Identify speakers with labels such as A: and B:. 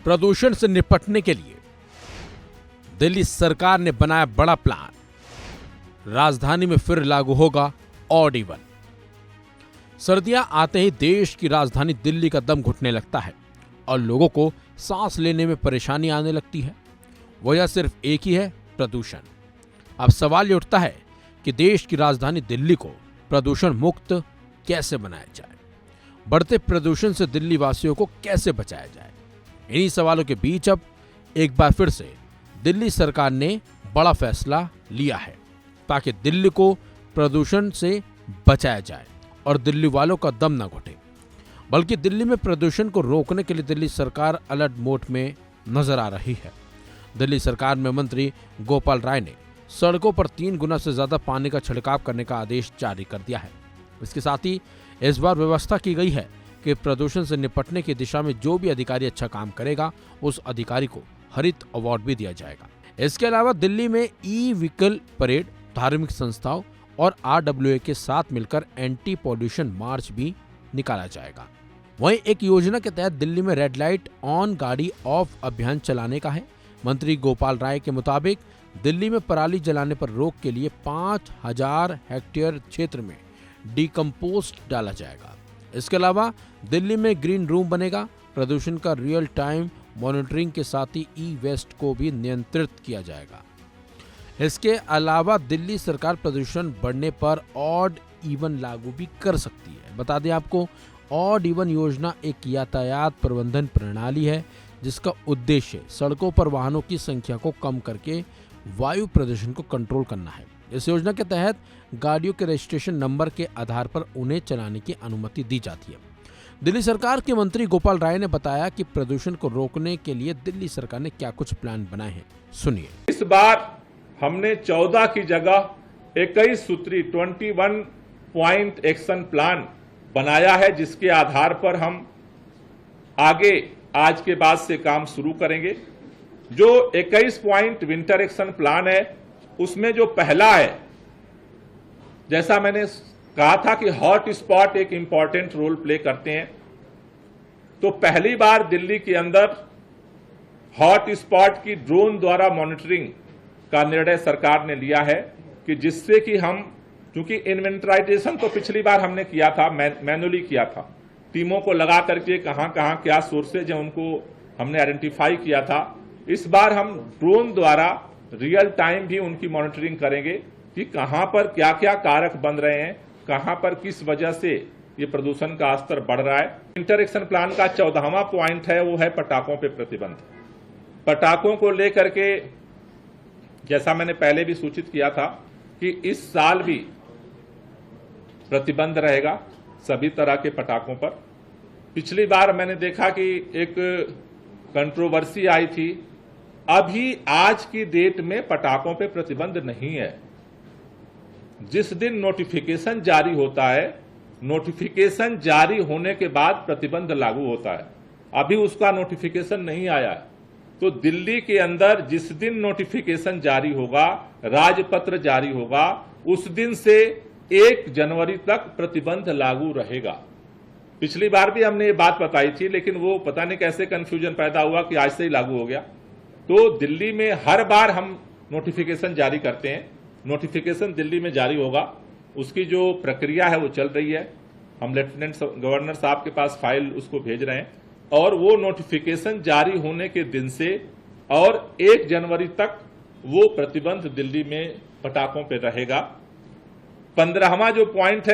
A: प्रदूषण से निपटने के लिए दिल्ली सरकार ने बनाया बड़ा प्लान। राजधानी में फिर लागू होगा ऑड इवन। सर्दियां आते ही देश की राजधानी दिल्ली का दम घुटने लगता है और लोगों को सांस लेने में परेशानी आने लगती है। वजह सिर्फ एक ही है, प्रदूषण। अब सवाल ये उठता है कि देश की राजधानी दिल्ली को प्रदूषण मुक्त कैसे बनाया जाए, बढ़ते प्रदूषण से दिल्ली वासियों को कैसे बचाया जाए। इन्हीं सवालों के बीच अब एक बार फिर से दिल्ली सरकार ने बड़ा फैसला लिया है ताकि दिल्ली को प्रदूषण से बचाया जाए और दिल्ली वालों का दम न घुटे। बल्कि दिल्ली में प्रदूषण को रोकने के लिए दिल्ली सरकार अलर्ट मोड में नजर आ रही है। दिल्ली सरकार में मंत्री गोपाल राय ने सड़कों पर 3 गुना से ज्यादा पानी का छिड़काव करने का आदेश जारी कर दिया है। इसके साथ ही इस बार व्यवस्था की गई है कि प्रदूषण से निपटने की दिशा में जो भी अधिकारी अच्छा काम करेगा उस अधिकारी को हरित अवार्ड भी दिया जाएगा। इसके अलावा दिल्ली में ई व्हीकल परेड, धार्मिक संस्थाओं और RWA के साथ मिलकर एंटी पॉल्यूशन मार्च भी निकाला जाएगा। वहीं एक योजना के तहत दिल्ली में रेड लाइट ऑन गाड़ी ऑफ अभियान चलाने का है। मंत्री गोपाल राय के मुताबिक दिल्ली में पराली जलाने पर रोक के लिए 5000 हेक्टेयर क्षेत्र में डिकम्पोस्ट डाला जाएगा। इसके अलावा दिल्ली में ग्रीन रूम बनेगा। प्रदूषण का रियल टाइम मॉनिटरिंग के साथ ही ई वेस्ट को भी नियंत्रित किया जाएगा। इसके अलावा दिल्ली सरकार प्रदूषण बढ़ने पर ऑड इवन लागू भी कर सकती है। बता दें आपको, ऑड इवन योजना एक यातायात प्रबंधन प्रणाली है जिसका उद्देश्य सड़कों पर वाहनों की संख्या को कम करके वायु प्रदूषण को कंट्रोल करना है। इस योजना के तहत गाड़ियों के रजिस्ट्रेशन नंबर के आधार पर उन्हें चलाने की अनुमति दी जाती है। दिल्ली सरकार के मंत्री गोपाल राय ने बताया कि प्रदूषण को रोकने के लिए दिल्ली सरकार ने क्या कुछ प्लान बनाए हैं, सुनिए।
B: इस बार हमने 14 की जगह 21 सूत्री 21 पॉइंट एक्शन प्लान बनाया है, जिसके आधार पर हम आगे आज के बाद से काम शुरू करेंगे। जो 21 पॉइंट विंटर एक्शन प्लान है उसमें जो पहला है, जैसा मैंने कहा था कि हॉट स्पॉट एक इंपॉर्टेंट रोल प्ले करते हैं, तो पहली बार दिल्ली के अंदर हॉट स्पॉट की ड्रोन द्वारा मॉनिटरिंग का निर्णय सरकार ने लिया है कि जिससे कि हम, क्योंकि इन्वेंटराइजेशन तो पिछली बार हमने किया था, मैनुअली किया था, टीमों को लगा करके कहां कहां क्या सोर्सेज है उनको हमने आइडेंटिफाई किया था। इस बार हम ड्रोन द्वारा रियल टाइम भी उनकी मॉनिटरिंग करेंगे कि कहां पर क्या क्या कारक बन रहे हैं, कहां पर किस वजह से ये प्रदूषण का स्तर बढ़ रहा है। विंटर एक्शन प्लान का 14वां पॉइंट है, वो है पटाखों पे प्रतिबंध। पटाखों को लेकर के जैसा मैंने पहले भी सूचित किया था कि इस साल भी प्रतिबंध रहेगा सभी तरह के पटाखों पर। पिछली बार मैंने देखा कि एक कंट्रोवर्सी आई थी, अभी आज की डेट में पटाखों पे प्रतिबंध नहीं है। जिस दिन नोटिफिकेशन जारी होता है, नोटिफिकेशन जारी होने के बाद प्रतिबंध लागू होता है। अभी उसका नोटिफिकेशन नहीं आया है, तो दिल्ली के अंदर जिस दिन नोटिफिकेशन जारी होगा, राजपत्र जारी होगा, उस दिन से 1 जनवरी तक प्रतिबंध लागू रहेगा। पिछली बार भी हमने ये बात बताई थी, लेकिन वो पता नहीं कैसे कंफ्यूजन पैदा हुआ कि आज से ही लागू हो गया। तो दिल्ली में हर बार हम नोटिफिकेशन जारी करते हैं, नोटिफिकेशन दिल्ली में जारी होगा, उसकी जो प्रक्रिया है वो चल रही है। हम लेफ्टिनेंट गवर्नर साहब के पास फाइल उसको भेज रहे हैं और वो नोटिफिकेशन जारी होने के दिन से और 1 जनवरी तक वो प्रतिबंध दिल्ली में पटाखों पर रहेगा। 15वां जो पॉइंट है